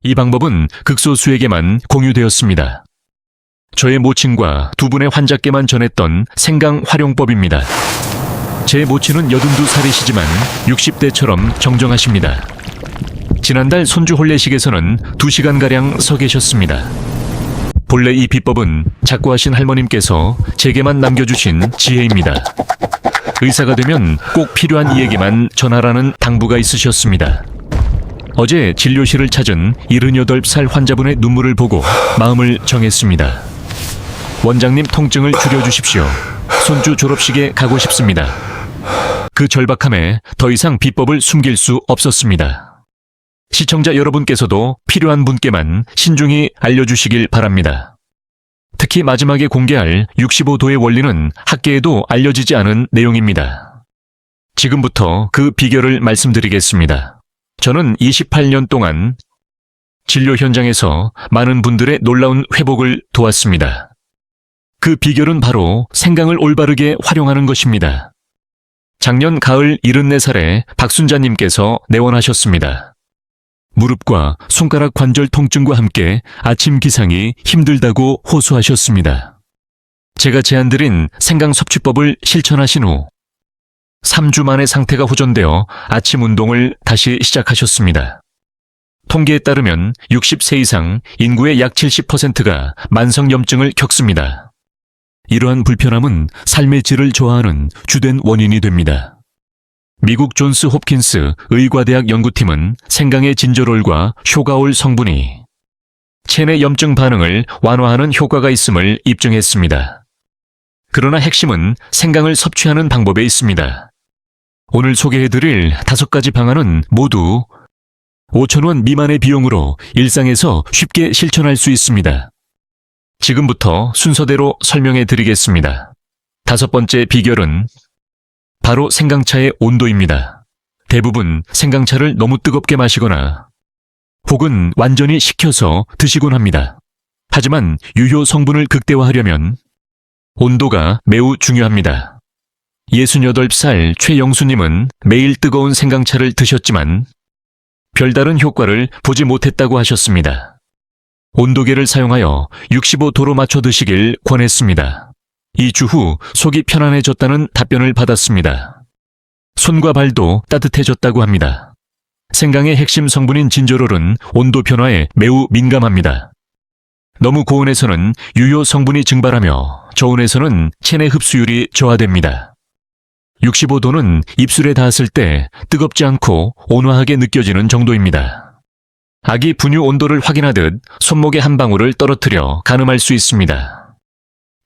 이 방법은 극소수에게만 공유되었습니다. 저의 모친과 두 분의 환자께만 전했던 생강 활용법입니다. 제 모친은 82살이시지만 60대처럼 정정하십니다. 지난달 손주 혼례식에서는 2시간가량 서 계셨습니다. 본래 이 비법은 작고하신 할머님께서 제게만 남겨주신 지혜입니다. 의사가 되면 꼭 필요한 이에게만 전하라는 당부가 있으셨습니다. 어제 진료실을 찾은 78살 환자분의 눈물을 보고 마음을 정했습니다. 원장님, 통증을 줄여주십시오. 손주 졸업식에 가고 싶습니다. 그 절박함에 더 이상 비법을 숨길 수 없었습니다. 시청자 여러분께서도 필요한 분께만 신중히 알려주시길 바랍니다. 특히 마지막에 공개할 65도의 원리는 학계에도 알려지지 않은 내용입니다. 지금부터 그 비결을 말씀드리겠습니다. 저는 28년 동안 진료 현장에서 많은 분들의 놀라운 회복을 도왔습니다. 그 비결은 바로 생강을 올바르게 활용하는 것입니다. 작년 가을 74살에 박순자님께서 내원하셨습니다. 무릎과 손가락 관절 통증과 함께 아침 기상이 힘들다고 호소하셨습니다. 제가 제안드린 생강 섭취법을 실천하신 후 3주 만에 상태가 호전되어 아침 운동을 다시 시작하셨습니다. 통계에 따르면 60세 이상 인구의 약 70%가 만성염증을 겪습니다. 이러한 불편함은 삶의 질을 저하하는 주된 원인이 됩니다. 미국 존스 홉킨스 의과대학 연구팀은 생강의 진저롤과 효가올 성분이 체내 염증 반응을 완화하는 효과가 있음을 입증했습니다. 그러나 핵심은 생강을 섭취하는 방법에 있습니다. 오늘 소개해드릴 5가지 방안은 모두 5,000원 미만의 비용으로 일상에서 쉽게 실천할 수 있습니다. 지금부터 순서대로 설명해 드리겠습니다. 5번째 비결은 바로 생강차의 온도입니다. 대부분 생강차를 너무 뜨겁게 마시거나 혹은 완전히 식혀서 드시곤 합니다. 하지만 유효 성분을 극대화하려면 온도가 매우 중요합니다. 68살 최영수님은 매일 뜨거운 생강차를 드셨지만 별다른 효과를 보지 못했다고 하셨습니다. 온도계를 사용하여 65도로 맞춰 드시길 권했습니다. 2주 후 속이 편안해졌다는 답변을 받았습니다. 손과 발도 따뜻해졌다고 합니다. 생강의 핵심 성분인 진저롤은 온도 변화에 매우 민감합니다. 너무 고온에서는 유효 성분이 증발하며 저온에서는 체내 흡수율이 저하됩니다. 65도는 입술에 닿았을 때 뜨겁지 않고 온화하게 느껴지는 정도입니다. 아기 분유 온도를 확인하듯 손목에 한 방울을 떨어뜨려 가늠할 수 있습니다.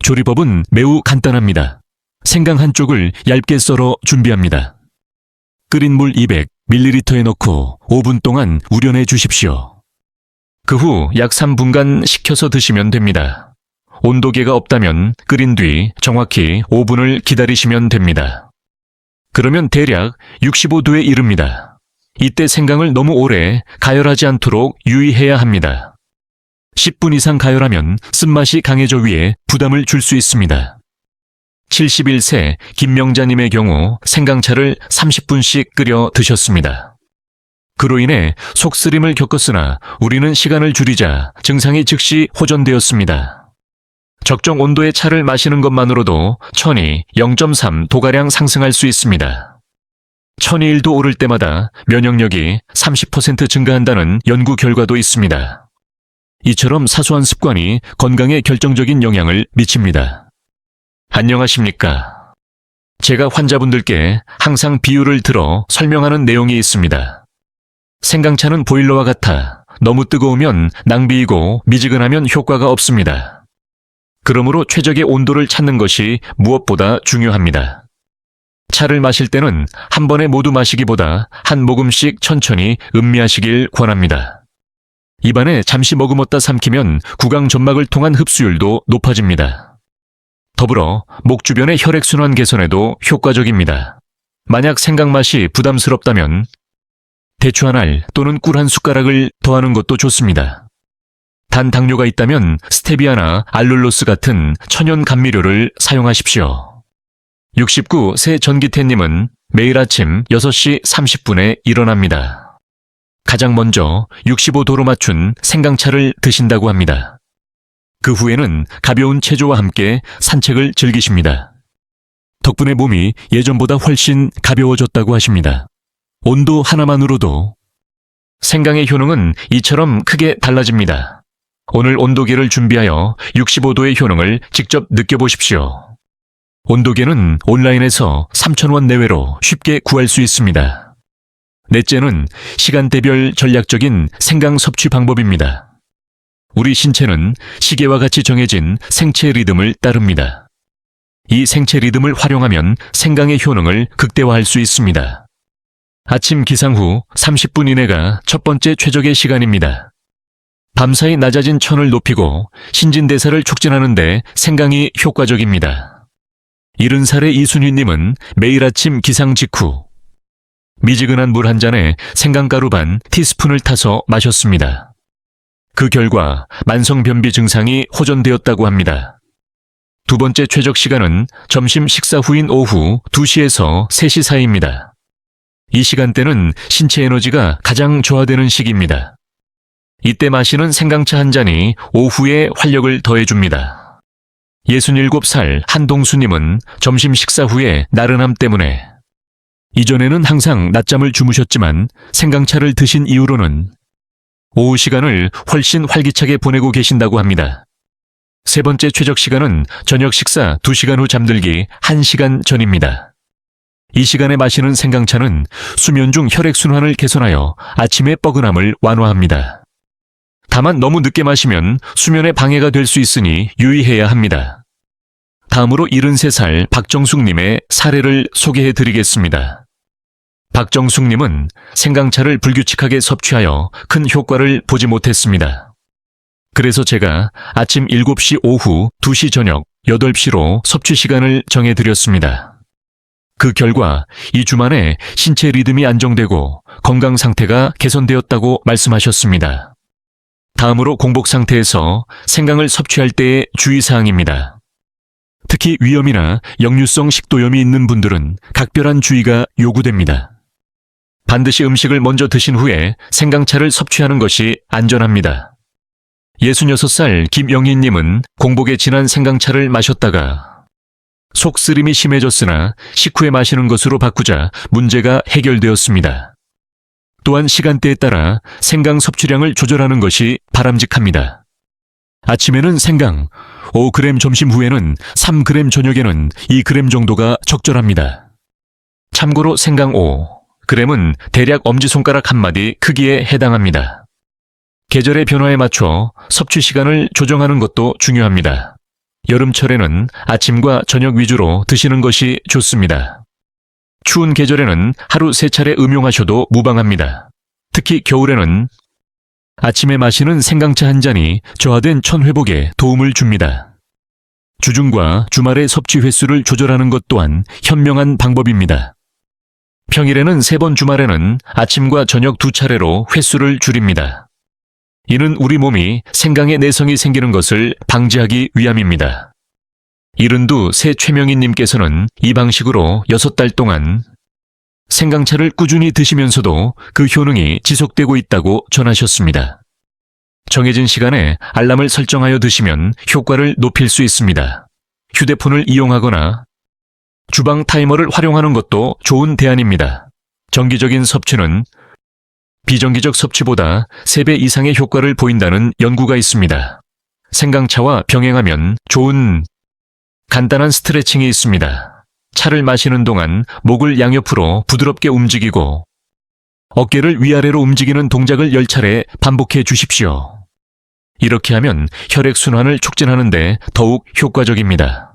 조리법은 매우 간단합니다. 생강 한쪽을 얇게 썰어 준비합니다. 끓인 물 200ml에 넣고 5분 동안 우려내 주십시오. 그 후 약 3분간 식혀서 드시면 됩니다. 온도계가 없다면 끓인 뒤 정확히 5분을 기다리시면 됩니다. 그러면 대략 65도에 이릅니다. 이때 생강을 너무 오래 가열하지 않도록 유의해야 합니다. 10분 이상 가열하면 쓴맛이 강해져 위에 부담을 줄 수 있습니다. 71세 김명자님의 경우 생강차를 30분씩 끓여 드셨습니다. 그로 인해 속쓰림을 겪었으나 우리는 시간을 줄이자 증상이 즉시 호전되었습니다. 적정 온도의 차를 마시는 것만으로도 천이 0.3도가량 상승할 수 있습니다. 천이 1도 오를 때마다 면역력이 30% 증가한다는 연구 결과도 있습니다. 이처럼 사소한 습관이 건강에 결정적인 영향을 미칩니다. 안녕하십니까? 제가 환자분들께 항상 비유를 들어 설명하는 내용이 있습니다. 생강차는 보일러와 같아 너무 뜨거우면 낭비이고 미지근하면 효과가 없습니다. 그러므로 최적의 온도를 찾는 것이 무엇보다 중요합니다. 차를 마실 때는 한 번에 모두 마시기보다 한 모금씩 천천히 음미하시길 권합니다. 입안에 잠시 머금었다 삼키면 구강 점막을 통한 흡수율도 높아집니다. 더불어 목 주변의 혈액순환 개선에도 효과적입니다. 만약 생강 맛이 부담스럽다면 대추 한 알 또는 꿀 한 숟가락을 더하는 것도 좋습니다. 단 당뇨가 있다면 스테비아나 알룰로스 같은 천연 감미료를 사용하십시오. 69세 전기태님은 매일 아침 6시 30분에 일어납니다. 가장 먼저 65도로 맞춘 생강차를 드신다고 합니다. 그 후에는 가벼운 체조와 함께 산책을 즐기십니다. 덕분에 몸이 예전보다 훨씬 가벼워졌다고 하십니다. 온도 하나만으로도 생강의 효능은 이처럼 크게 달라집니다. 오늘 온도계를 준비하여 65도의 효능을 직접 느껴보십시오. 온도계는 온라인에서 3,000원 내외로 쉽게 구할 수 있습니다. 넷째는 시간대별 전략적인 생강 섭취 방법입니다. 우리 신체는 시계와 같이 정해진 생체 리듬을 따릅니다. 이 생체 리듬을 활용하면 생강의 효능을 극대화할 수 있습니다. 아침 기상 후 30분 이내가 첫 번째 최적의 시간입니다. 밤사이 낮아진 천을 높이고 신진대사를 촉진하는 데 생강이 효과적입니다. 70살의 이순희님은 매일 아침 기상 직후 미지근한 물 한 잔에 생강가루 반 티스푼을 타서 마셨습니다. 그 결과 만성변비 증상이 호전되었다고 합니다. 두 번째 최적 시간은 점심 식사 후인 오후 2시에서 3시 사이입니다. 이 시간대는 신체 에너지가 가장 저하되는 시기입니다. 이때 마시는 생강차 한 잔이 오후에 활력을 더해줍니다. 67살 한동수님은 점심 식사 후에 나른함 때문에 이전에는 항상 낮잠을 주무셨지만 생강차를 드신 이후로는 오후 시간을 훨씬 활기차게 보내고 계신다고 합니다. 세 번째 최적 시간은 저녁 식사 2시간 후 잠들기 1시간 전입니다. 이 시간에 마시는 생강차는 수면 중 혈액순환을 개선하여 아침의 뻐근함을 완화합니다. 다만 너무 늦게 마시면 수면에 방해가 될 수 있으니 유의해야 합니다. 다음으로 73살 박정숙님의 사례를 소개해 드리겠습니다. 박정숙님은 생강차를 불규칙하게 섭취하여 큰 효과를 보지 못했습니다. 그래서 제가 아침 7시 오후 2시 저녁 8시로 섭취 시간을 정해드렸습니다. 그 결과 2주 만에 신체 리듬이 안정되고 건강 상태가 개선되었다고 말씀하셨습니다. 다음으로 공복 상태에서 생강을 섭취할 때의 주의사항입니다. 특히 위염이나 역류성 식도염이 있는 분들은 각별한 주의가 요구됩니다. 반드시 음식을 먼저 드신 후에 생강차를 섭취하는 것이 안전합니다. 66살 김영희님은 공복에 진한 생강차를 마셨다가 속쓰림이 심해졌으나 식후에 마시는 것으로 바꾸자 문제가 해결되었습니다. 또한 시간대에 따라 생강 섭취량을 조절하는 것이 바람직합니다. 아침에는 생강 5g, 점심 후에는 3g, 저녁에는 2g 정도가 적절합니다. 참고로 생강 5g은 대략 엄지손가락 한 마디 크기에 해당합니다. 계절의 변화에 맞춰 섭취 시간을 조정하는 것도 중요합니다. 여름철에는 아침과 저녁 위주로 드시는 것이 좋습니다. 추운 계절에는 하루 3차례 음용하셔도 무방합니다. 특히 겨울에는 아침에 마시는 생강차 한 잔이 저하된 천 회복에 도움을 줍니다. 주중과 주말의 섭취 횟수를 조절하는 것 또한 현명한 방법입니다. 평일에는 3번, 주말에는 아침과 저녁 2차례로 횟수를 줄입니다. 이는 우리 몸이 생강의 내성이 생기는 것을 방지하기 위함입니다. 이른두 새 최명희님께서는 이 방식으로 6달 동안 생강차를 꾸준히 드시면서도 그 효능이 지속되고 있다고 전하셨습니다. 정해진 시간에 알람을 설정하여 드시면 효과를 높일 수 있습니다. 휴대폰을 이용하거나 주방 타이머를 활용하는 것도 좋은 대안입니다. 정기적인 섭취는 비정기적 섭취보다 3배 이상의 효과를 보인다는 연구가 있습니다. 생강차와 병행하면 좋은 간단한 스트레칭이 있습니다. 차를 마시는 동안 목을 양옆으로 부드럽게 움직이고 어깨를 위아래로 움직이는 동작을 10차례 반복해 주십시오. 이렇게 하면 혈액순환을 촉진하는 데 더욱 효과적입니다.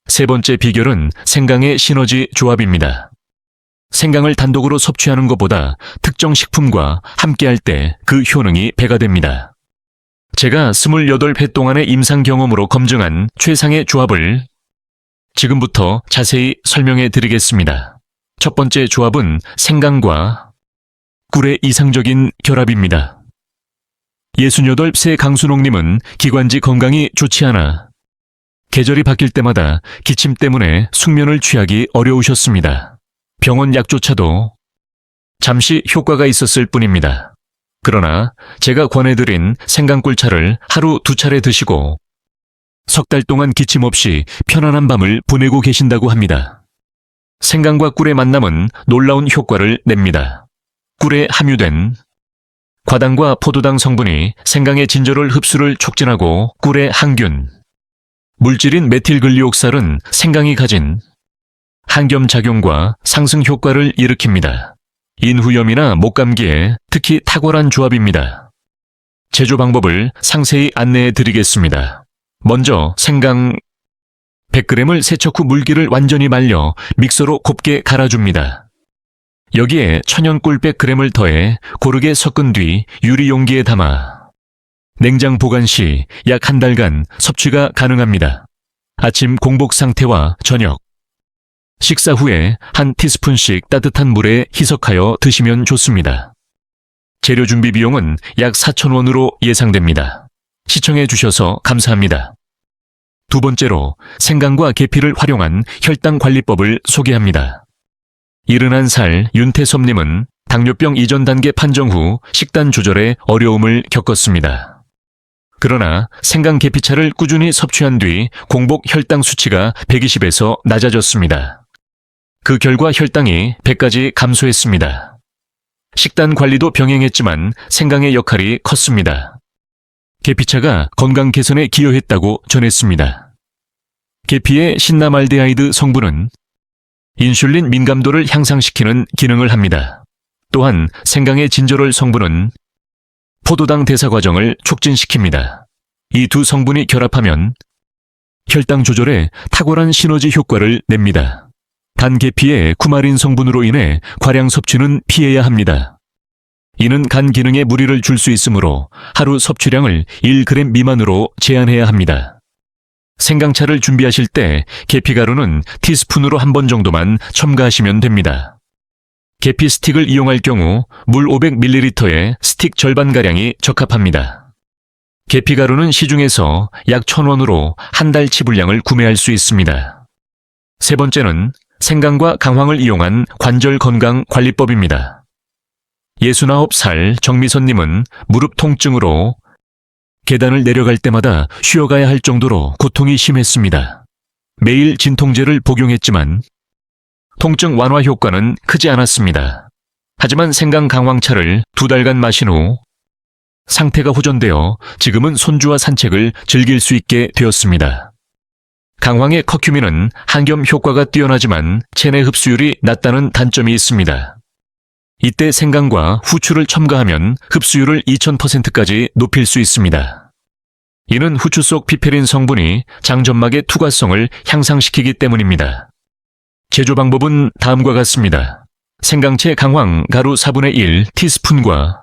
세 번째 비결은 생강의 시너지 조합입니다. 생강을 단독으로 섭취하는 것보다 특정 식품과 함께할 때 그 효능이 배가 됩니다. 제가 28회 동안의 임상 경험으로 검증한 최상의 조합을 지금부터 자세히 설명해 드리겠습니다. 첫 번째 조합은 생강과 꿀의 이상적인 결합입니다. 68세 강순옥님은 기관지 건강이 좋지 않아 계절이 바뀔 때마다 기침 때문에 숙면을 취하기 어려우셨습니다. 병원 약조차도 잠시 효과가 있었을 뿐입니다. 그러나 제가 권해드린 생강꿀차를 하루 2차례 드시고 석 달 동안 기침 없이 편안한 밤을 보내고 계신다고 합니다. 생강과 꿀의 만남은 놀라운 효과를 냅니다. 꿀에 함유된 과당과 포도당 성분이 생강의 진저롤 흡수를 촉진하고 꿀의 항균, 물질인 메틸글리옥살은 생강이 가진 항겸작용과 상승 효과를 일으킵니다. 인후염이나 목감기에 특히 탁월한 조합입니다. 제조 방법을 상세히 안내해 드리겠습니다. 먼저 생강 100g을 세척 후 물기를 완전히 말려 믹서로 곱게 갈아줍니다. 여기에 천연꿀 100g을 더해 고르게 섞은 뒤 유리 용기에 담아 냉장 보관 시 약 1달간 섭취가 가능합니다. 아침 공복 상태와 저녁, 식사 후에 한 티스푼씩 따뜻한 물에 희석하여 드시면 좋습니다. 재료 준비 비용은 약 4,000원으로 예상됩니다. 시청해 주셔서 감사합니다. 두 번째로 생강과 계피를 활용한 혈당 관리법을 소개합니다. 71살 윤태섭님은 당뇨병 이전 단계 판정 후 식단 조절에 어려움을 겪었습니다. 그러나 생강 계피차를 꾸준히 섭취한 뒤 공복 혈당 수치가 120에서 낮아졌습니다. 그 결과 혈당이 100까지 감소했습니다. 식단 관리도 병행했지만 생강의 역할이 컸습니다. 계피차가 건강 개선에 기여했다고 전했습니다. 계피의 신나말데하이드 성분은 인슐린 민감도를 향상시키는 기능을 합니다. 또한 생강의 진저롤 성분은 포도당 대사 과정을 촉진시킵니다. 이 두 성분이 결합하면 혈당 조절에 탁월한 시너지 효과를 냅니다. 단 계피의 쿠마린 성분으로 인해 과량 섭취는 피해야 합니다. 이는 간 기능에 무리를 줄 수 있으므로 하루 섭취량을 1g 미만으로 제한해야 합니다. 생강차를 준비하실 때 계피가루는 티스푼으로 한 번 정도만 첨가하시면 됩니다. 계피 스틱을 이용할 경우 물 500ml에 스틱 절반가량이 적합합니다. 계피가루는 시중에서 약 1,000원으로 한 달치 분량을 구매할 수 있습니다. 세 번째는 생강과 강황을 이용한 관절 건강 관리법입니다. 69살 정미선님은 무릎 통증으로 계단을 내려갈 때마다 쉬어가야 할 정도로 고통이 심했습니다. 매일 진통제를 복용했지만 통증 완화 효과는 크지 않았습니다. 하지만 생강 강황차를 2달간 마신 후 상태가 호전되어 지금은 손주와 산책을 즐길 수 있게 되었습니다. 강황의 커큐민은 항겸 효과가 뛰어나지만 체내 흡수율이 낮다는 단점이 있습니다. 이때 생강과 후추를 첨가하면 흡수율을 2000%까지 높일 수 있습니다. 이는 후추 속 피페린 성분이 장점막의 투과성을 향상시키기 때문입니다. 제조 방법은 다음과 같습니다. 생강채 강황 가루 4분의 1 티스푼과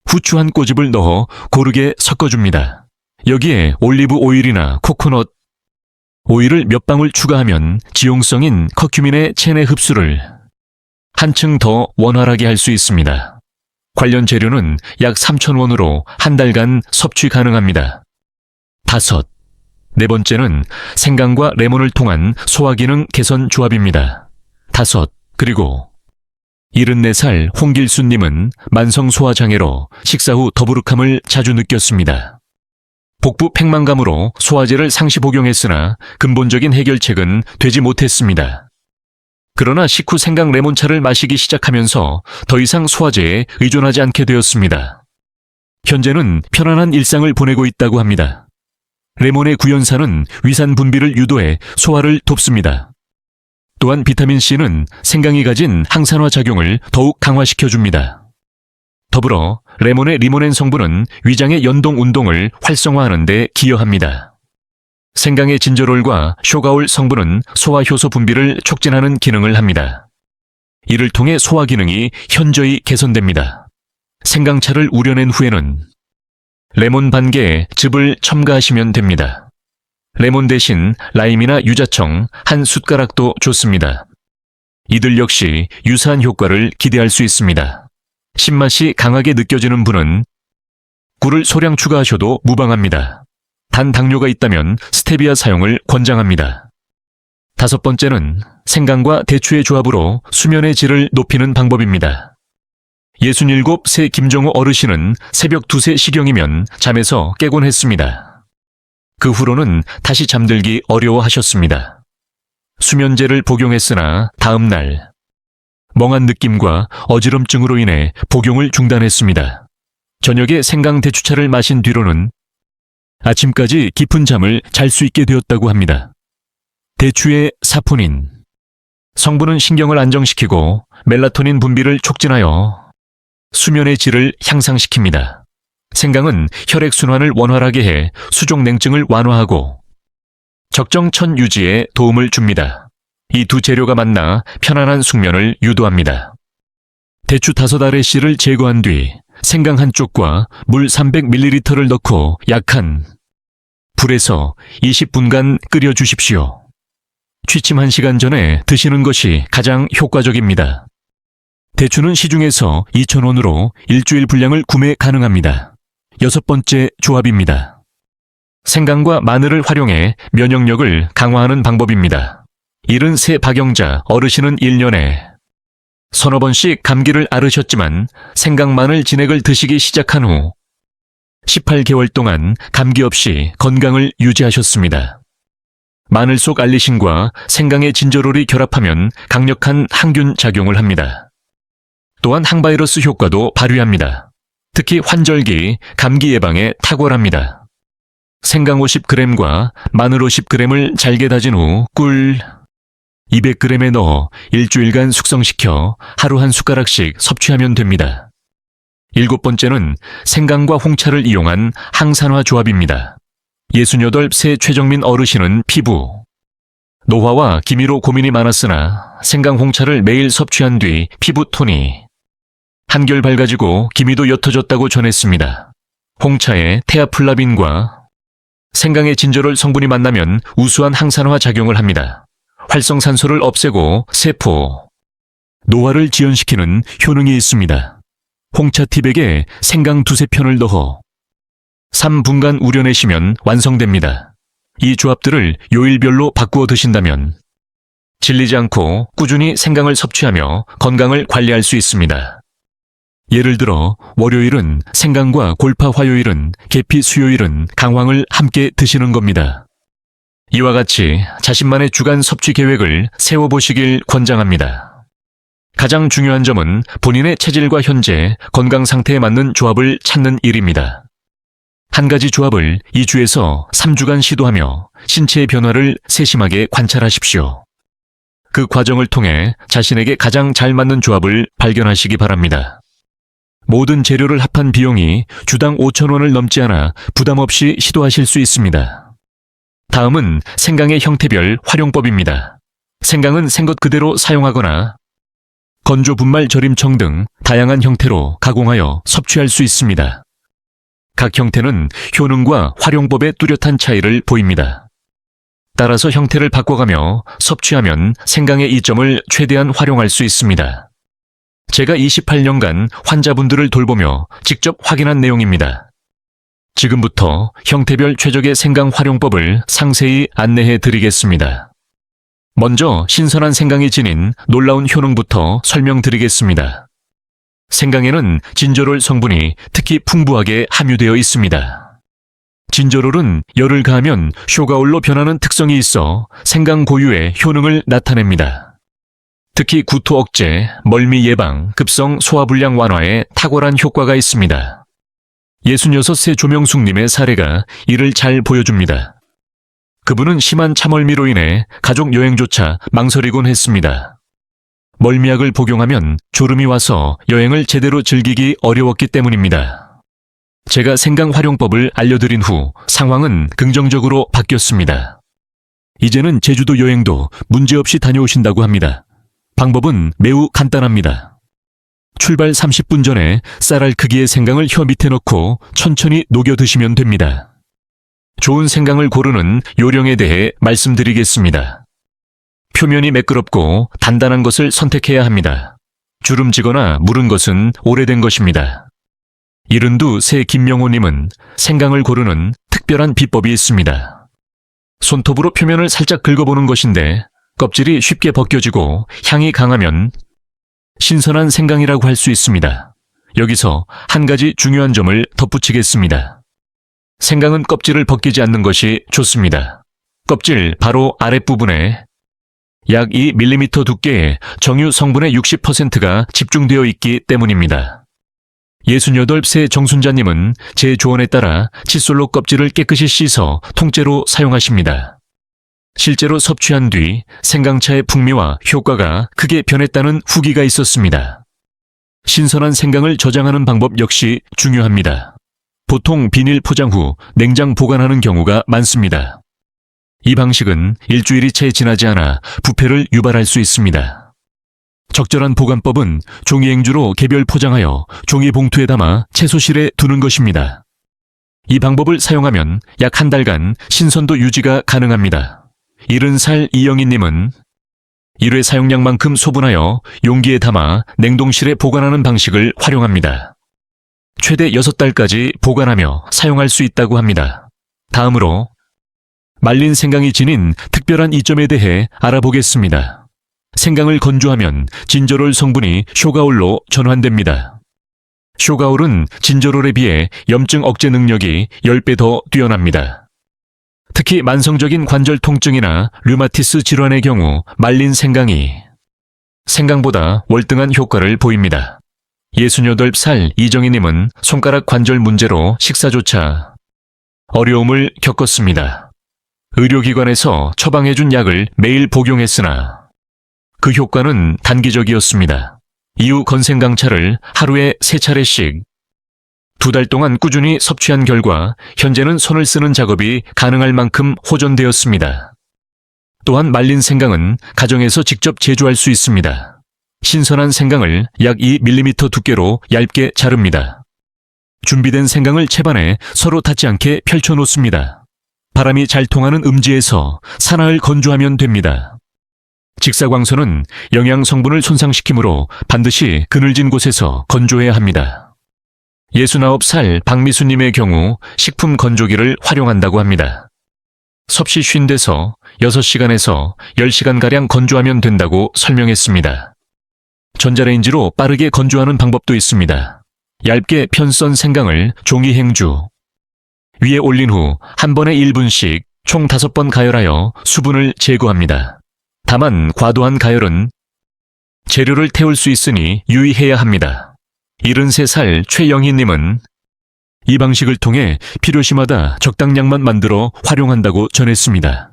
후추 한 꼬집을 넣어 고르게 섞어줍니다. 여기에 올리브 오일이나 코코넛 오일을 몇 방울 추가하면 지용성인 커큐민의 체내 흡수를 한층 더 원활하게 할 수 있습니다. 관련 재료는 약 3,000원으로 한 달간 섭취 가능합니다. 5. 네 번째는 생강과 레몬을 통한 소화기능 개선 조합입니다. 5. 그리고 74살 홍길수님은 만성 소화장애로 식사 후 더부룩함을 자주 느꼈습니다. 복부 팽만감으로 소화제를 상시 복용했으나 근본적인 해결책은 되지 못했습니다. 그러나 식후 생강 레몬차를 마시기 시작하면서 더 이상 소화제에 의존하지 않게 되었습니다. 현재는 편안한 일상을 보내고 있다고 합니다. 레몬의 구연산은 위산 분비를 유도해 소화를 돕습니다. 또한 비타민C는 생강이 가진 항산화 작용을 더욱 강화시켜줍니다. 더불어 레몬의 리모넨 성분은 위장의 연동 운동을 활성화하는 데 기여합니다. 생강의 진저롤과 쇼가올 성분은 소화 효소 분비를 촉진하는 기능을 합니다. 이를 통해 소화 기능이 현저히 개선됩니다. 생강차를 우려낸 후에는 레몬 반 개에 즙을 첨가하시면 됩니다. 레몬 대신 라임이나 유자청 한 숟가락도 좋습니다. 이들 역시 유사한 효과를 기대할 수 있습니다. 신맛이 강하게 느껴지는 분은 꿀을 소량 추가하셔도 무방합니다. 단 당뇨가 있다면 스테비아 사용을 권장합니다. 5번째는 생강과 대추의 조합으로 수면의 질을 높이는 방법입니다. 67세 김정우 어르신은 새벽 2세 시경이면 잠에서 깨곤 했습니다. 그 후로는 다시 잠들기 어려워하셨습니다. 수면제를 복용했으나 다음 날 멍한 느낌과 어지럼증으로 인해 복용을 중단했습니다. 저녁에 생강대추차를 마신 뒤로는 아침까지 깊은 잠을 잘 수 있게 되었다고 합니다. 대추의 사포닌. 성분은 신경을 안정시키고 멜라토닌 분비를 촉진하여 수면의 질을 향상시킵니다. 생강은 혈액순환을 원활하게 해 수족냉증을 완화하고 적정천 유지에 도움을 줍니다. 이 두 재료가 만나 편안한 숙면을 유도합니다. 대추 5알씨를 제거한 뒤 생강 한쪽과 물 300ml를 넣고 약한 불에서 20분간 끓여주십시오. 취침 1시간 전에 드시는 것이 가장 효과적입니다. 대추는 시중에서 2,000원으로 일주일 분량을 구매 가능합니다. 6번째 조합입니다. 생강과 마늘을 활용해 면역력을 강화하는 방법입니다. 73 박영자 어르신은 1년에 서너 번씩 감기를 앓으셨지만 생강 마늘 진액을 드시기 시작한 후 18개월 동안 감기 없이 건강을 유지하셨습니다. 마늘 속 알리신과 생강의 진저롤이 결합하면 강력한 항균 작용을 합니다. 또한 항바이러스 효과도 발휘합니다. 특히 환절기, 감기 예방에 탁월합니다. 생강 50g과 마늘 50g을 잘게 다진 후 꿀 200g에 넣어 일주일간 숙성시켜 하루 한 숟가락씩 섭취하면 됩니다. 7번째는 생강과 홍차를 이용한 항산화 조합입니다. 68세 최정민 어르신은 피부, 노화와 기미로 고민이 많았으나 생강 홍차를 매일 섭취한 뒤 피부 톤이 한결 밝아지고 기미도 옅어졌다고 전했습니다. 홍차에 테아플라빈과 생강의 진저롤 성분이 만나면 우수한 항산화 작용을 합니다. 활성산소를 없애고 세포, 노화를 지연시키는 효능이 있습니다. 홍차 티백에 생강 2~3편을 넣어 3분간 우려내시면 완성됩니다. 이 조합들을 요일별로 바꾸어 드신다면 질리지 않고 꾸준히 생강을 섭취하며 건강을 관리할 수 있습니다. 예를 들어 월요일은 생강과 골파, 화요일은 계피, 수요일은 강황을 함께 드시는 겁니다. 이와 같이 자신만의 주간 섭취 계획을 세워보시길 권장합니다. 가장 중요한 점은 본인의 체질과 현재 건강 상태에 맞는 조합을 찾는 일입니다. 한 가지 조합을 2주에서 3주간 시도하며 신체의 변화를 세심하게 관찰하십시오. 그 과정을 통해 자신에게 가장 잘 맞는 조합을 발견하시기 바랍니다. 모든 재료를 합한 비용이 주당 5,000원을 넘지 않아 부담 없이 시도하실 수 있습니다. 다음은 생강의 형태별 활용법입니다. 생강은 생것 그대로 사용하거나 건조 분말 절임청 등 다양한 형태로 가공하여 섭취할 수 있습니다. 각 형태는 효능과 활용법의 뚜렷한 차이를 보입니다. 따라서 형태를 바꿔가며 섭취하면 생강의 이점을 최대한 활용할 수 있습니다. 제가 28년간 환자분들을 돌보며 직접 확인한 내용입니다. 지금부터 형태별 최적의 생강 활용법을 상세히 안내해 드리겠습니다. 먼저 신선한 생강이 지닌 놀라운 효능부터 설명드리겠습니다. 생강에는 진저롤 성분이 특히 풍부하게 함유되어 있습니다. 진저롤은 열을 가하면 쇼가올로 변하는 특성이 있어 생강 고유의 효능을 나타냅니다. 특히 구토 억제, 멀미 예방, 급성 소화불량 완화에 탁월한 효과가 있습니다. 66세 조명숙님의 사례가 이를 잘 보여줍니다. 그분은 심한 참멀미로 인해 가족 여행조차 망설이곤 했습니다. 멀미약을 복용하면 졸음이 와서 여행을 제대로 즐기기 어려웠기 때문입니다. 제가 생강 활용법을 알려드린 후 상황은 긍정적으로 바뀌었습니다. 이제는 제주도 여행도 문제없이 다녀오신다고 합니다. 방법은 매우 간단합니다. 출발 30분 전에 쌀알 크기의 생강을 혀 밑에 넣고 천천히 녹여 드시면 됩니다. 좋은 생강을 고르는 요령에 대해 말씀드리겠습니다. 표면이 매끄럽고 단단한 것을 선택해야 합니다. 주름지거나 무른 것은 오래된 것입니다. 72세 김명호님은 생강을 고르는 특별한 비법이 있습니다. 손톱으로 표면을 살짝 긁어보는 것인데 껍질이 쉽게 벗겨지고 향이 강하면 신선한 생강이라고 할 수 있습니다. 여기서 한 가지 중요한 점을 덧붙이겠습니다. 생강은 껍질을 벗기지 않는 것이 좋습니다. 껍질 바로 아랫부분에 약 2mm 두께의 정유 성분의 60%가 집중되어 있기 때문입니다. 68세 정순자님은 제 조언에 따라 칫솔로 껍질을 깨끗이 씻어 통째로 사용하십니다. 실제로 섭취한 뒤 생강차의 풍미와 효과가 크게 변했다는 후기가 있었습니다. 신선한 생강을 저장하는 방법 역시 중요합니다. 보통 비닐 포장 후 냉장 보관하는 경우가 많습니다. 이 방식은 일주일이 채 지나지 않아 부패를 유발할 수 있습니다. 적절한 보관법은 종이 행주로 개별 포장하여 종이 봉투에 담아 채소실에 두는 것입니다. 이 방법을 사용하면 약 한 달간 신선도 유지가 가능합니다. 70살 이영희님은 1회 사용량만큼 소분하여 용기에 담아 냉동실에 보관하는 방식을 활용합니다. 최대 6달까지 보관하며 사용할 수 있다고 합니다. 다음으로 말린 생강이 지닌 특별한 이점에 대해 알아보겠습니다. 생강을 건조하면 진저롤 성분이 쇼가올로 전환됩니다. 쇼가올은 진저롤에 비해 염증 억제 능력이 10배 더 뛰어납니다. 특히 만성적인 관절 통증이나 류마티스 질환의 경우 말린 생강이 생강보다 월등한 효과를 보입니다. 68살 이정희님은 손가락 관절 문제로 식사조차 어려움을 겪었습니다. 의료기관에서 처방해준 약을 매일 복용했으나 그 효과는 단기적이었습니다. 이후 건생강차를 하루에 3차례씩 2달 동안 꾸준히 섭취한 결과 현재는 손을 쓰는 작업이 가능할 만큼 호전되었습니다. 또한 말린 생강은 가정에서 직접 제조할 수 있습니다. 신선한 생강을 약 2mm 두께로 얇게 자릅니다. 준비된 생강을 채반에 서로 닿지 않게 펼쳐 놓습니다. 바람이 잘 통하는 음지에서 사나흘 건조하면 됩니다. 직사광선은 영양 성분을 손상시키므로 반드시 그늘진 곳에서 건조해야 합니다. 69살 박미수님의 경우 식품 건조기를 활용한다고 합니다. 섭씨 50에서 6시간에서 10시간가량 건조하면 된다고 설명했습니다. 전자레인지로 빠르게 건조하는 방법도 있습니다. 얇게 편썬 생강을 종이 행주 위에 올린 후 한 번에 1분씩 총 5번 가열하여 수분을 제거합니다. 다만 과도한 가열은 재료를 태울 수 있으니 유의해야 합니다. 73살 최영희님은 이 방식을 통해 필요시마다 적당량만 만들어 활용한다고 전했습니다.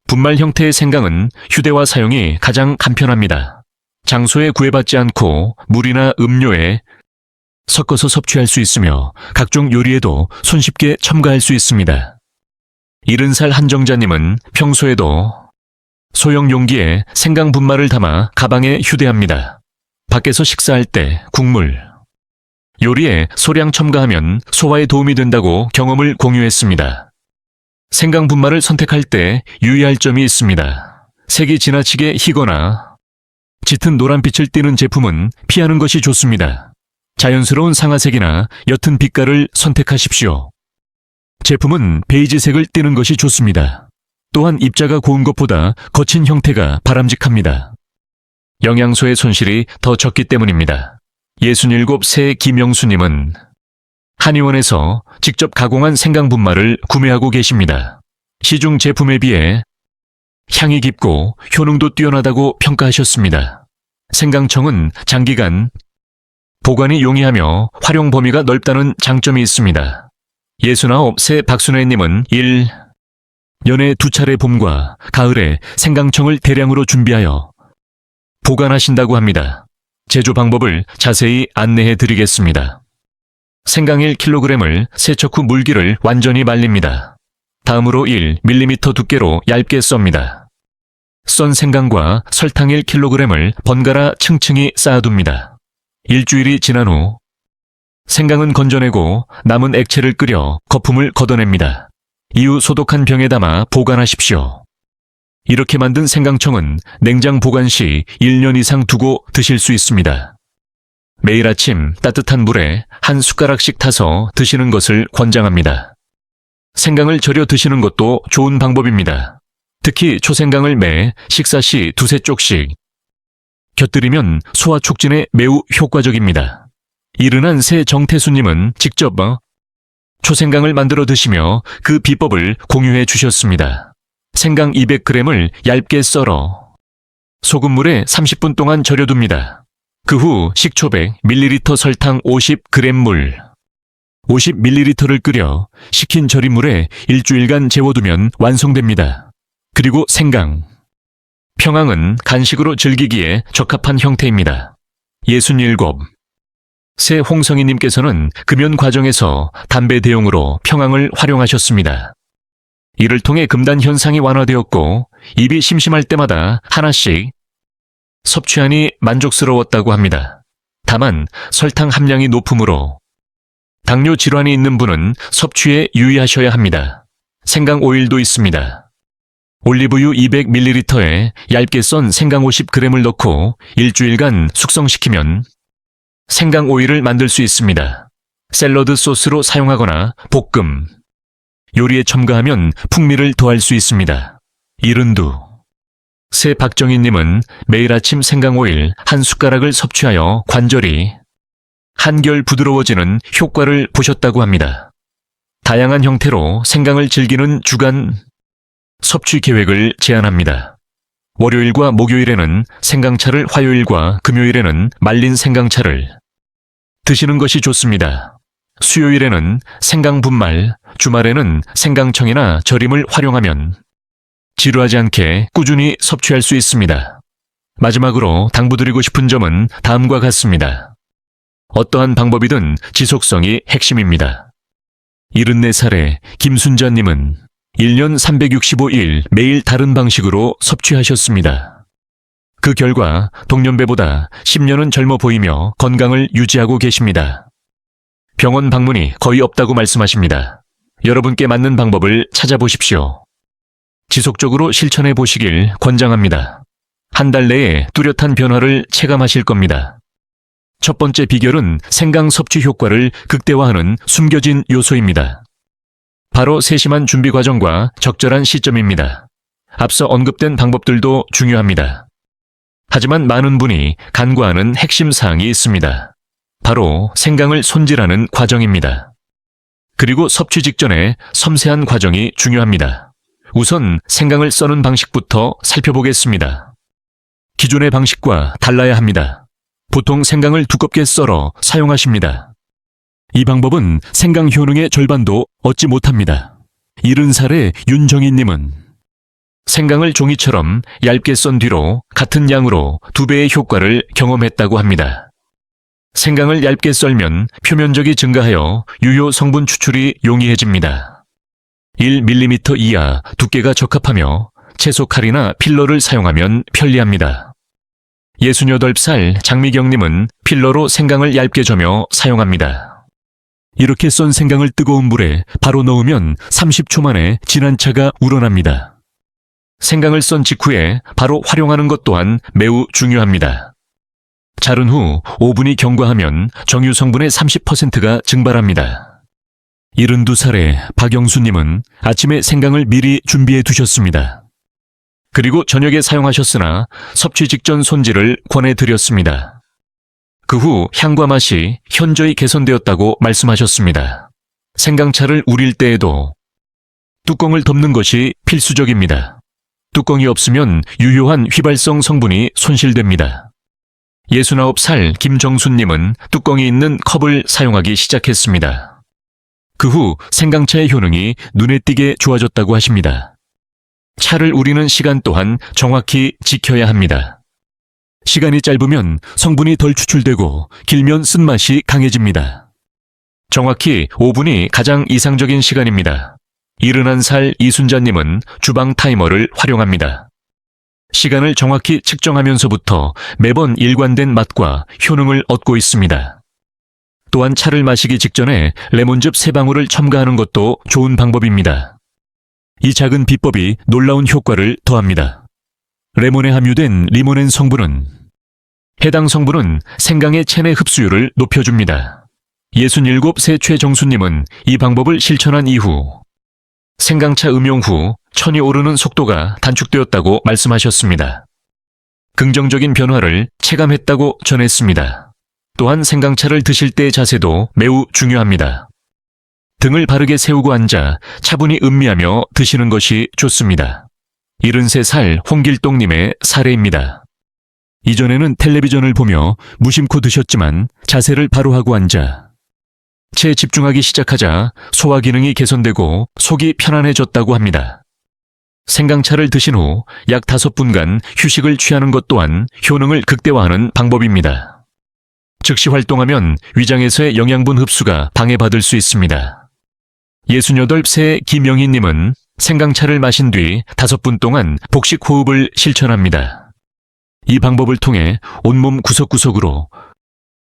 분말 형태의 생강은 휴대와 사용이 가장 간편합니다. 장소에 구애받지 않고 물이나 음료에 섞어서 섭취할 수 있으며 각종 요리에도 손쉽게 첨가할 수 있습니다. 70살 한정자님은 평소에도 소형 용기에 생강 분말을 담아 가방에 휴대합니다. 밖에서 식사할 때 국물, 요리에 소량 첨가하면 소화에 도움이 된다고 경험을 공유했습니다. 생강 분말을 선택할 때 유의할 점이 있습니다. 색이 지나치게 희거나 짙은 노란빛을 띠는 제품은 피하는 것이 좋습니다. 자연스러운 상아색이나 옅은 빛깔을 선택하십시오. 제품은 베이지색을 띠는 것이 좋습니다. 또한 입자가 고운 것보다 거친 형태가 바람직합니다. 영양소의 손실이 더 적기 때문입니다. 67세 김영수님은 한의원에서 직접 가공한 생강 분말을 구매하고 계십니다. 시중 제품에 비해 향이 깊고 효능도 뛰어나다고 평가하셨습니다. 생강청은 장기간 보관이 용이하며 활용 범위가 넓다는 장점이 있습니다. 69세 박순애님은 1년에 2차례 봄과 가을에 생강청을 대량으로 준비하여 보관하신다고 합니다. 제조 방법을 자세히 안내해 드리겠습니다. 생강 1kg을 세척 후 물기를 완전히 말립니다. 다음으로 1mm 두께로 얇게 썹니다. 썬 생강과 설탕 1kg을 번갈아 층층이 쌓아둡니다. 일주일이 지난 후 생강은 건져내고 남은 액체를 끓여 거품을 걷어냅니다. 이후 소독한 병에 담아 보관하십시오. 이렇게 만든 생강청은 냉장 보관 시 1년 이상 두고 드실 수 있습니다. 매일 아침 따뜻한 물에 한 숟가락씩 타서 드시는 것을 권장합니다. 생강을 절여 드시는 것도 좋은 방법입니다. 특히 초생강을 매 식사 시 2-3쪽씩 곁들이면 소화 촉진에 매우 효과적입니다. 이른한 새 정태수님은 직접 초생강을 만들어 드시며 그 비법을 공유해 주셨습니다. 생강 200g을 얇게 썰어 소금물에 30분 동안 절여둡니다. 그 후 식초 100ml, 설탕 50g 물 50ml를 끓여 식힌 절임물에 일주일간 재워두면 완성됩니다. 그리고 생강. 평황은 간식으로 즐기기에 적합한 형태입니다. 67. 새 홍성희님께서는 금연 과정에서 담배 대용으로 평황을 활용하셨습니다. 이를 통해 금단 현상이 완화되었고 입이 심심할 때마다 하나씩 섭취하니 만족스러웠다고 합니다. 다만 설탕 함량이 높으므로 당뇨 질환이 있는 분은 섭취에 유의하셔야 합니다. 생강 오일도 있습니다. 올리브유 200ml에 얇게 썬 생강 50g을 넣고 일주일간 숙성시키면 생강 오일을 만들 수 있습니다. 샐러드 소스로 사용하거나 볶음, 요리에 첨가하면 풍미를 더할 수 있습니다. 이른두. 새 박정희님은 매일 아침 생강 오일 한 숟가락을 섭취하여 관절이 한결 부드러워지는 효과를 보셨다고 합니다. 다양한 형태로 생강을 즐기는 주간 섭취 계획을 제안합니다. 월요일과 목요일에는 생강차를, 화요일과 금요일에는 말린 생강차를 드시는 것이 좋습니다. 수요일에는 생강 분말, 주말에는 생강청이나 절임을 활용하면 지루하지 않게 꾸준히 섭취할 수 있습니다. 마지막으로 당부드리고 싶은 점은 다음과 같습니다. 어떠한 방법이든 지속성이 핵심입니다. 74살의 김순자님은 1년 365일 매일 다른 방식으로 섭취하셨습니다. 그 결과 동년배보다 10년은 젊어 보이며 건강을 유지하고 계십니다. 병원 방문이 거의 없다고 말씀하십니다. 여러분께 맞는 방법을 찾아보십시오. 지속적으로 실천해 보시길 권장합니다. 한 달 내에 뚜렷한 변화를 체감하실 겁니다. 첫 번째 비결은 생강 섭취 효과를 극대화하는 숨겨진 요소입니다. 바로 세심한 준비 과정과 적절한 시점입니다. 앞서 언급된 방법들도 중요합니다. 하지만 많은 분이 간과하는 핵심 사항이 있습니다. 바로 생강을 손질하는 과정입니다. 그리고 섭취 직전에 섬세한 과정이 중요합니다. 우선 생강을 써는 방식부터 살펴보겠습니다. 기존의 방식과 달라야 합니다. 보통 생강을 두껍게 썰어 사용하십니다. 이 방법은 생강 효능의 절반도 얻지 못합니다. 70살의 윤정희님은 생강을 종이처럼 얇게 썬 뒤로 같은 양으로 2배의 효과를 경험했다고 합니다. 생강을 얇게 썰면 표면적이 증가하여 유효 성분 추출이 용이해집니다. 1mm 이하 두께가 적합하며 채소 칼이나 필러를 사용하면 편리합니다. 68살 장미경님은 필러로 생강을 얇게 저며 사용합니다. 이렇게 썬 생강을 뜨거운 물에 바로 넣으면 30초 만에 진한 차가 우러납니다. 생강을 썬 직후에 바로 활용하는 것 또한 매우 중요합니다. 자른 후 5분이 경과하면 정유 성분의 30%가 증발합니다. 72살의 박영수님은 아침에 생강을 미리 준비해 두셨습니다. 그리고 저녁에 사용하셨으나 섭취 직전 손질을 권해드렸습니다. 그 후 향과 맛이 현저히 개선되었다고 말씀하셨습니다. 생강차를 우릴 때에도 뚜껑을 덮는 것이 필수적입니다. 뚜껑이 없으면 유효한 휘발성 성분이 손실됩니다. 69살 김정순님은 뚜껑이 있는 컵을 사용하기 시작했습니다. 그 후 생강차의 효능이 눈에 띄게 좋아졌다고 하십니다. 차를 우리는 시간 또한 정확히 지켜야 합니다. 시간이 짧으면 성분이 덜 추출되고 길면 쓴맛이 강해집니다. 정확히 5분이 가장 이상적인 시간입니다. 71살 이순자님은 주방 타이머를 활용합니다. 시간을 정확히 측정하면서부터 매번 일관된 맛과 효능을 얻고 있습니다. 또한 차를 마시기 직전에 레몬즙 3방울을 첨가하는 것도 좋은 방법입니다. 이 작은 비법이 놀라운 효과를 더합니다. 레몬에 함유된 리모넨 성분은 해당 성분은 생강의 체내 흡수율을 높여줍니다. 67세 최정수님은 이 방법을 실천한 이후 생강차 음용 후 천이 오르는 속도가 단축되었다고 말씀하셨습니다. 긍정적인 변화를 체감했다고 전했습니다. 또한 생강차를 드실 때의 자세도 매우 중요합니다. 등을 바르게 세우고 앉아 차분히 음미하며 드시는 것이 좋습니다. 73살 홍길동님의 사례입니다. 이전에는 텔레비전을 보며 무심코 드셨지만 자세를 바로 하고 앉아 채 집중하기 시작하자 소화 기능이 개선되고 속이 편안해졌다고 합니다. 생강차를 드신 후 약 5분간 휴식을 취하는 것 또한 효능을 극대화하는 방법입니다. 즉시 활동하면 위장에서의 영양분 흡수가 방해받을 수 있습니다. 68세 김영희님은 생강차를 마신 뒤 5분 동안 복식 호흡을 실천합니다. 이 방법을 통해 온몸 구석구석으로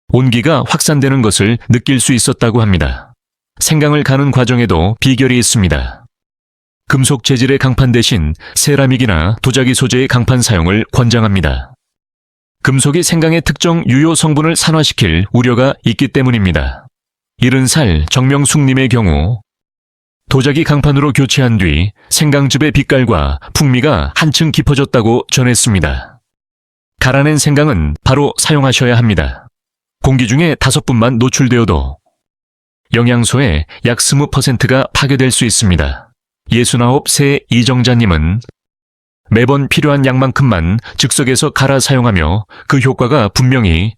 온기가 확산되는 것을 느낄 수 있었다고 합니다. 생강을 가는 과정에도 비결이 있습니다. 금속 재질의 강판 대신 세라믹이나 도자기 소재의 강판 사용을 권장합니다. 금속이 생강의 특정 유효 성분을 산화시킬 우려가 있기 때문입니다. 70살 정명숙님의 경우 도자기 강판으로 교체한 뒤 생강즙의 빛깔과 풍미가 한층 깊어졌다고 전했습니다. 갈아낸 생강은 바로 사용하셔야 합니다. 공기 중에 5분만 노출되어도 영양소의 약 20%가 파괴될 수 있습니다. 69세 이정자님은 매번 필요한 양만큼만 즉석에서 갈아 사용하며 그 효과가 분명히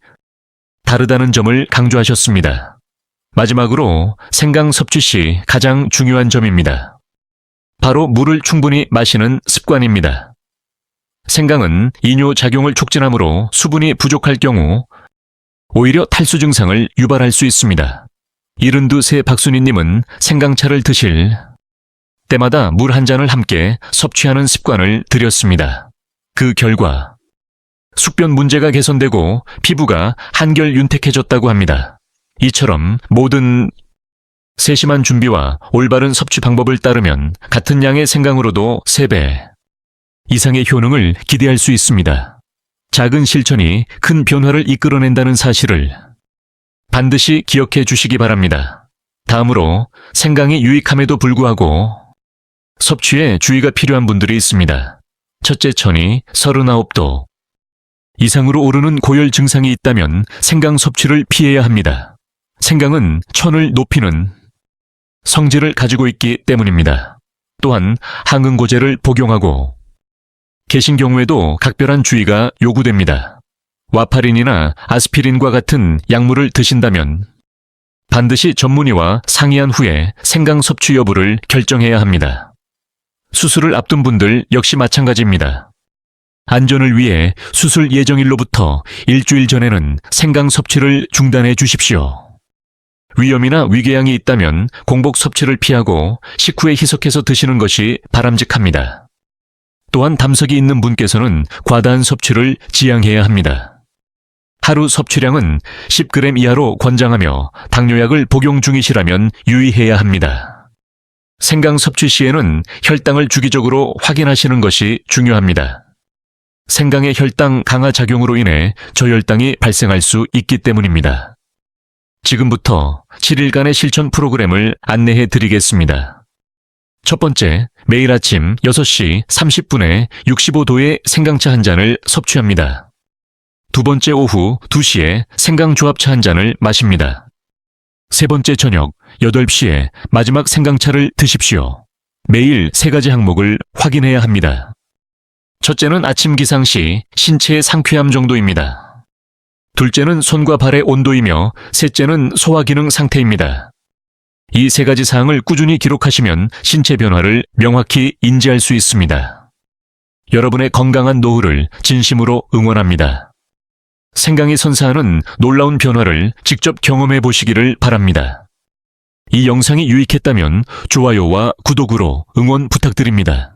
다르다는 점을 강조하셨습니다. 마지막으로 생강 섭취 시 가장 중요한 점입니다. 바로 물을 충분히 마시는 습관입니다. 생강은 이뇨 작용을 촉진하므로 수분이 부족할 경우 오히려 탈수 증상을 유발할 수 있습니다. 72세 박순희님은 생강차를 드실 때마다 물 한 잔을 함께 섭취하는 습관을 들였습니다. 그 결과 숙변 문제가 개선되고 피부가 한결 윤택해졌다고 합니다. 이처럼 모든 세심한 준비와 올바른 섭취 방법을 따르면 같은 양의 생강으로도 3배 이상의 효능을 기대할 수 있습니다. 작은 실천이 큰 변화를 이끌어낸다는 사실을 반드시 기억해 주시기 바랍니다. 다음으로 생강이 유익함에도 불구하고 섭취에 주의가 필요한 분들이 있습니다. 첫째, 천이 39도 이상으로 오르는 고열 증상이 있다면 생강 섭취를 피해야 합니다. 생강은 천을 높이는 성질을 가지고 있기 때문입니다. 또한 항응고제를 복용하고 계신 경우에도 각별한 주의가 요구됩니다. 와파린이나 아스피린과 같은 약물을 드신다면 반드시 전문의와 상의한 후에 생강 섭취 여부를 결정해야 합니다. 수술을 앞둔 분들 역시 마찬가지입니다. 안전을 위해 수술 예정일로부터 일주일 전에는 생강 섭취를 중단해 주십시오. 위염이나 위궤양이 있다면 공복 섭취를 피하고 식후에 희석해서 드시는 것이 바람직합니다. 또한 담석이 있는 분께서는 과다한 섭취를 지양해야 합니다. 하루 섭취량은 10g 이하로 권장하며 당뇨약을 복용 중이시라면 유의해야 합니다. 생강 섭취 시에는 혈당을 주기적으로 확인하시는 것이 중요합니다. 생강의 혈당 강화 작용으로 인해 저혈당이 발생할 수 있기 때문입니다. 지금부터 7일간의 실천 프로그램을 안내해 드리겠습니다. 첫 번째, 매일 아침 6시 30분에 65도의 생강차 한 잔을 섭취합니다. 두 번째, 오후 2시에 생강조합차 한 잔을 마십니다. 세 번째, 저녁 8시에 마지막 생강차를 드십시오. 매일 3가지 항목을 확인해야 합니다. 첫째는 아침 기상 시 신체의 상쾌함 정도입니다. 둘째는 손과 발의 온도이며 셋째는 소화 기능 상태입니다. 이 3가지 사항을 꾸준히 기록하시면 신체 변화를 명확히 인지할 수 있습니다. 여러분의 건강한 노후를 진심으로 응원합니다. 생강이 선사하는 놀라운 변화를 직접 경험해 보시기를 바랍니다. 이 영상이 유익했다면 좋아요와 구독으로 응원 부탁드립니다.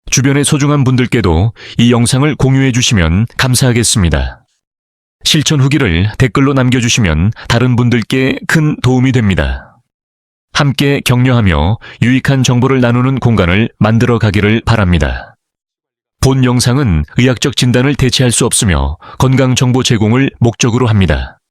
주변의 소중한 분들께도 이 영상을 공유해 주시면 감사하겠습니다. 실천 후기를 댓글로 남겨주시면 다른 분들께 큰 도움이 됩니다. 함께 격려하며 유익한 정보를 나누는 공간을 만들어 가기를 바랍니다. 본 영상은 의학적 진단을 대체할 수 없으며 건강 정보 제공을 목적으로 합니다.